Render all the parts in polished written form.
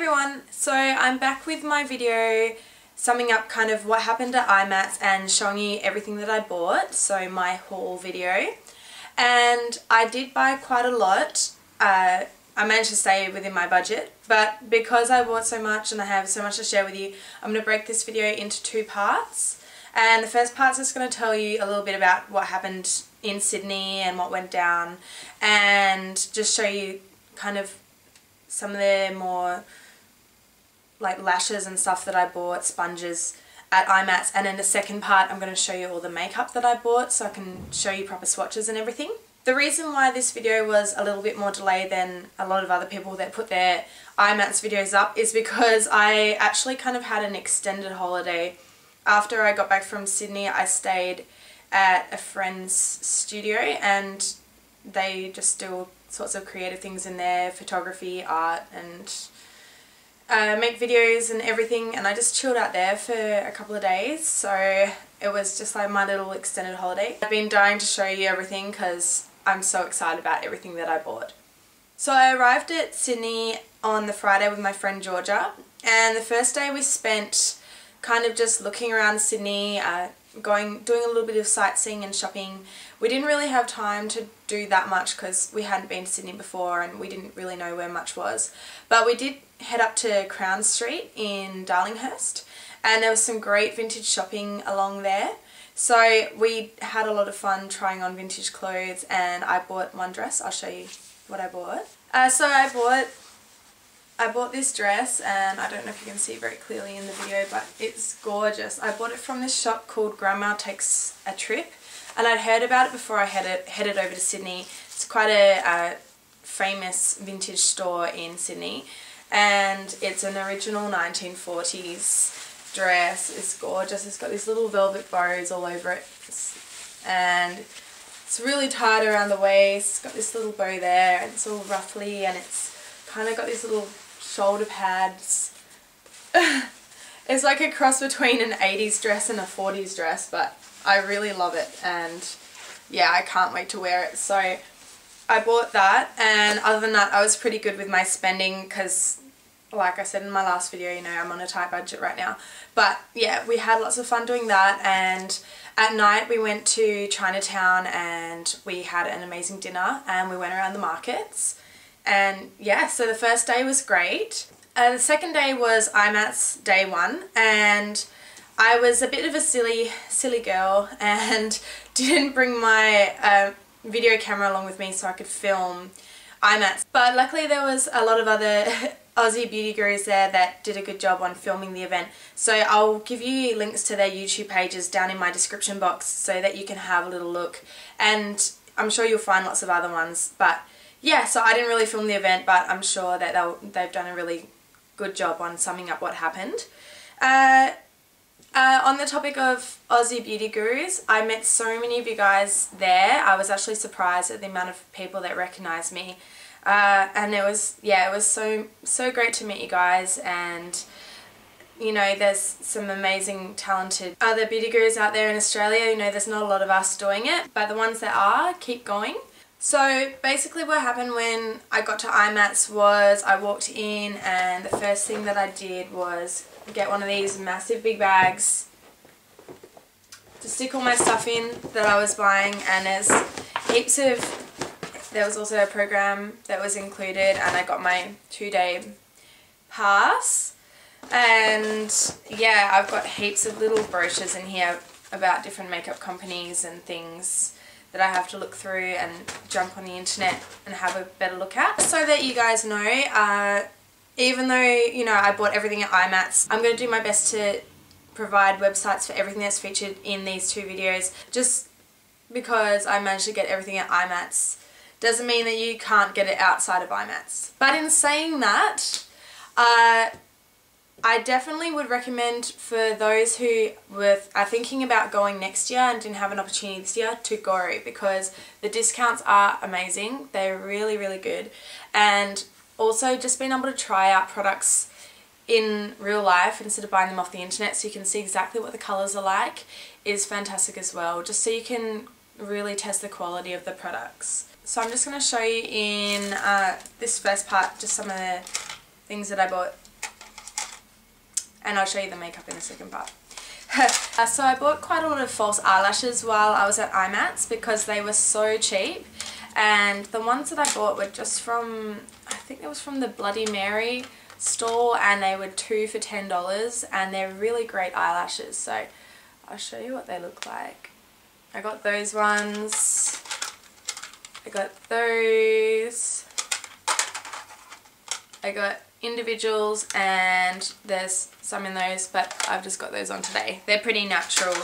everyone, so I'm back with my video summing up kind of what happened at IMATS and showing you everything that I bought, so my haul video. And I did buy quite a lot. I managed to stay within my budget, but because I bought so much and I have so much to share with you, I'm going to break this video into two parts. And the first part is just going to tell you a little bit about what happened in Sydney and what went down, and just show you kind of some of the more like lashes and stuff that I bought, sponges at IMATS. And in the second part I'm going to show you all the makeup that I bought so I can show you proper swatches and everything. The reason why this video was a little bit more delayed than a lot of other people that put their IMATS videos up is because I actually kind of had an extended holiday. After I got back from Sydney, I stayed at a friend's studio and they just do all sorts of creative things in there, photography, art, and make videos and everything, and I just chilled out there for a couple of days, so it was just like my little extended holiday. I've been dying to show you everything because I'm so excited about everything that I bought. So I arrived at Sydney on the Friday with my friend Georgia, and the first day we spent kind of just looking around Sydney, doing a little bit of sightseeing and shopping. We didn't really have time to do that much because we hadn't been to Sydney before and we didn't really know where much was. But we did head up to Crown Street in Darlinghurst, and there was some great vintage shopping along there. So we had a lot of fun trying on vintage clothes, and I bought one dress. I'll show you what I bought. So I bought this dress, and I don't know if you can see very clearly in the video, but it's gorgeous. I bought it from this shop called Grandma Takes a Trip, and I'd heard about it before I headed over to Sydney. It's quite a famous vintage store in Sydney, and it's an original 1940s dress. It's gorgeous. It's got these little velvet bows all over it, and it's really tight around the waist. It's got this little bow there, and it's all ruffly, and it's kind of got these little shoulder pads. It's like a cross between an 80s dress and a 40s dress, but I really love it, and yeah, I can't wait to wear it. So I bought that, and other than that I was pretty good with my spending because, like I said in my last video, you know, I'm on a tight budget right now. But yeah, we had lots of fun doing that, and at night we went to Chinatown and we had an amazing dinner and we went around the markets. And yeah, so the first day was great. The second day was IMATS day one, and I was a bit of a silly girl and didn't bring my video camera along with me so I could film IMATS. But luckily there was a lot of other Aussie beauty gurus there that did a good job on filming the event. So I'll give you links to their YouTube pages down in my description box so that you can have a little look. And I'm sure you'll find lots of other ones. But yeah, so I didn't really film the event, but I'm sure that they've done a really good job on summing up what happened. On the topic of Aussie beauty gurus, I met so many of you guys there. I was actually surprised at the amount of people that recognised me. And it was so great to meet you guys, and you know, there's some amazing talented other beauty gurus out there in Australia. You know, there's not a lot of us doing it, but the ones that are, keep going. So basically what happened when I got to IMATS was I walked in, and the first thing that I did was get one of these massive big bags to stick all my stuff in that I was buying, and there was also a program that was included, and I got my 2-day pass. And yeah, I've got heaps of little brochures in here about different makeup companies and things that I have to look through and jump on the internet and have a better look at. So that you guys know, even though, you know, I bought everything at IMATS, I'm going to do my best to provide websites for everything that's featured in these two videos. Just because I managed to get everything at IMATS doesn't mean that you can't get it outside of IMATS. But in saying that, I definitely would recommend for those who are thinking about going next year and didn't have an opportunity this year to go, because the discounts are amazing. They're really, really good. And also just being able to try out products in real life instead of buying them off the internet so you can see exactly what the colours are like is fantastic as well, just so you can really test the quality of the products. So I'm just going to show you in this first part just some of the things that I bought and I'll show you the makeup in the second part. So I bought quite a lot of false eyelashes while I was at IMATS because they were so cheap, and the ones that I bought were just from, I think it was from the Bloody Mary store, and they were 2 for $10, and they're really great eyelashes. So I'll show you what they look like. I got those ones, I got those, I got individuals, and there's some in those, but I've just got those on today. They're pretty natural.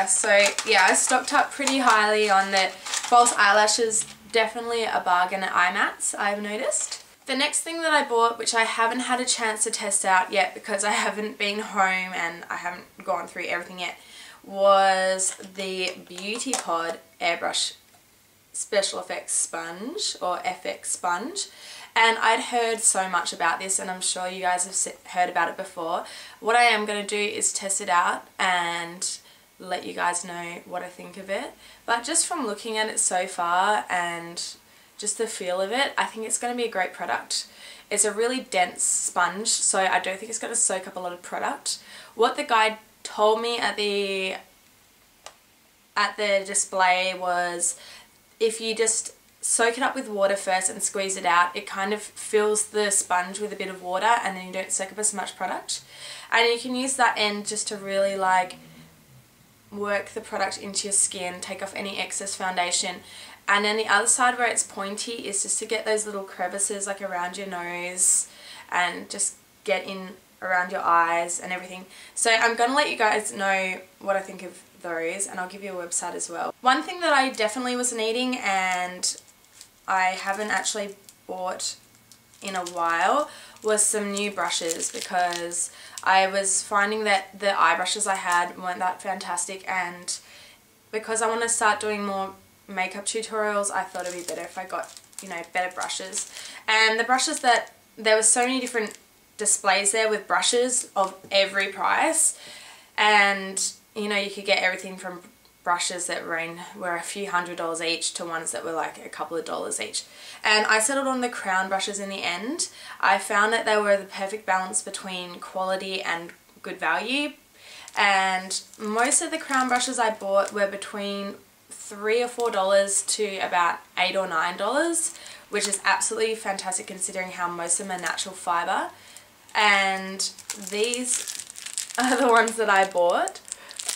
So yeah, I stocked up pretty highly on the false eyelashes. Definitely a bargain at IMATS, I've noticed. The next thing that I bought, which I haven't had a chance to test out yet because I haven't been home and I haven't gone through everything yet, was the Beauty Pod Airbrush Special Effects Sponge, or FX Sponge. And I'd heard so much about this, and I'm sure you guys have heard about it before. What I am going to do is test it out and let you guys know what I think of it. But just from looking at it so far and just the feel of it, I think it's going to be a great product. It's a really dense sponge, so I don't think it's going to soak up a lot of product. What the guy told me at the display was if you just soak it up with water first and squeeze it out, it kind of fills the sponge with a bit of water, and then you don't soak up as much product. And you can use that end just to really like work the product into your skin, take off any excess foundation. And then the other side where it's pointy is just to get those little crevices like around your nose and just get in around your eyes and everything. So I'm going to let you guys know what I think of those, and I'll give you a website as well. One thing that I definitely was needing, and I haven't actually bought in a while, was some new brushes, because I was finding that the eye brushes I had weren't that fantastic, and because I want to start doing more makeup tutorials, I thought it'd be better if I got, you know, better brushes. And the brushes that, there were so many different displays there with brushes of every price, and you know, you could get everything from brushes that were a few $100s each to ones that were like a couple of dollars each. And I settled on the Crown brushes in the end. I found that they were the perfect balance between quality and good value, and most of the Crown brushes I bought were between $3 or $4 to about $8 or $9, which is absolutely fantastic considering how most of them are natural fibre. And these are the ones that I bought.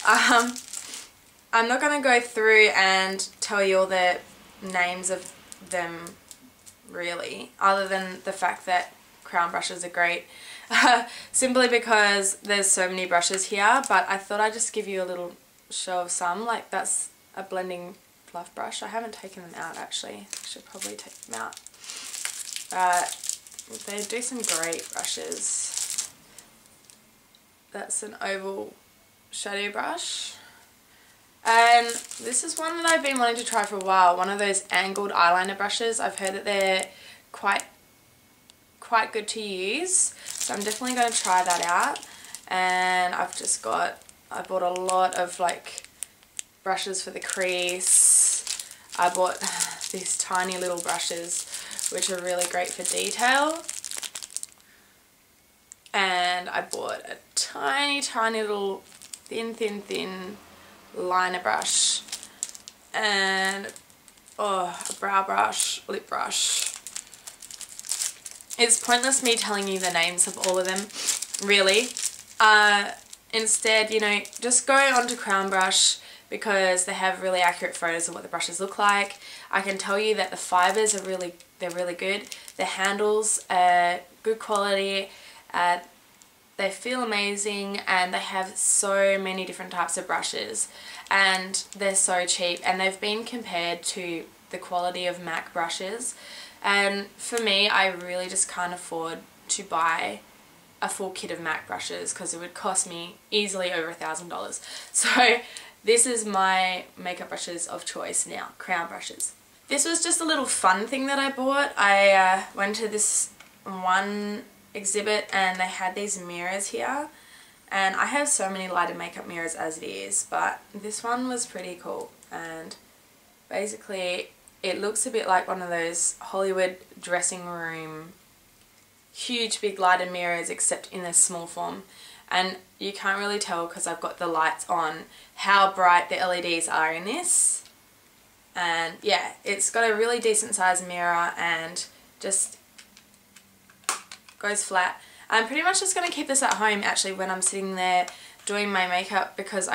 I'm not going to go through and tell you all the names of them really, other than the fact that Crown brushes are great, simply because there's so many brushes here. But I thought I'd just give you a little show of some. Like, that's a blending fluff brush. I haven't taken them out actually. I should probably take them out. They do some great brushes. That's an oval shadow brush. And this is one that I've been wanting to try for a while, one of those angled eyeliner brushes. I've heard that they're quite good to use, so I'm definitely going to try that out. And I bought a lot of like brushes for the crease. I bought these tiny little brushes which are really great for detail. And I bought a tiny little thin liner brush, and a brow brush, lip brush. It's pointless me telling you the names of all of them, really. Instead, you know, just go onto Crown Brush because they have really accurate photos of what the brushes look like. I can tell you that the fibres are really good. The handles are good quality. They feel amazing, and they have so many different types of brushes, and they're so cheap, and they've been compared to the quality of MAC brushes. And for me, I really just can't afford to buy a full kit of MAC brushes because it would cost me easily over $1,000. So this is my makeup brushes of choice now, Crown brushes. This was just a little fun thing that I bought. I went to this one exhibit and they had these mirrors here, and I have so many lighted makeup mirrors as it is, but this one was pretty cool. And basically it looks a bit like one of those Hollywood dressing room huge big lighted mirrors, except in a small form. and you can't really tell because I've got the lights on how bright the LEDs are in this. And yeah, it's got a really decent sized mirror and just goes flat. I'm pretty much just going to keep this at home actually when I'm sitting there doing my makeup, because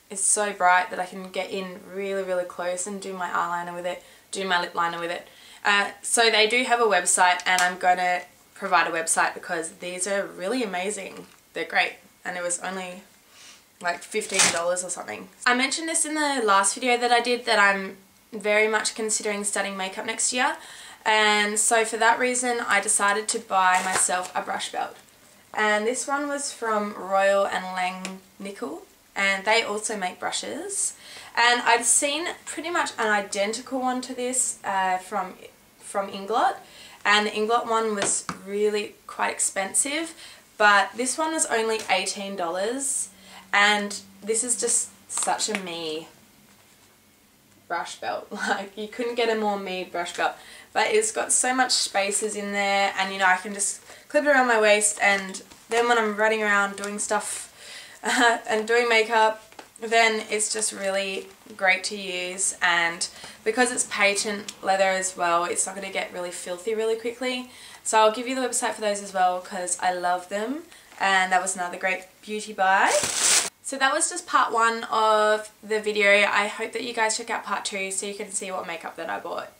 it's so bright that I can get in really close and do my eyeliner with it, do my lip liner with it. So they do have a website, and I'm going to provide a website because these are really amazing. They're great, and it was only like $15 or something. I mentioned this in the last video that I did, that I'm very much considering studying makeup next year, and so for that reason I decided to buy myself a brush belt. And this one was from Royal and Langnickel, and they also make brushes. And I'd seen pretty much an identical one to this from Inglot, and the Inglot one was really quite expensive, but this one was only $18, and this is just such a me brush belt. Like, you couldn't get a more me brush belt, but it's got so much spaces in there, and you know, I can just clip it around my waist, and then when I'm running around doing stuff and doing makeup, then it's just really great to use. And because it's patent leather as well, it's not going to get really filthy really quickly. So I'll give you the website for those as well because I love them, and that was another great beauty buy. So that was just part 1 of the video. I hope that you guys check out part 2 so you can see what makeup that I bought.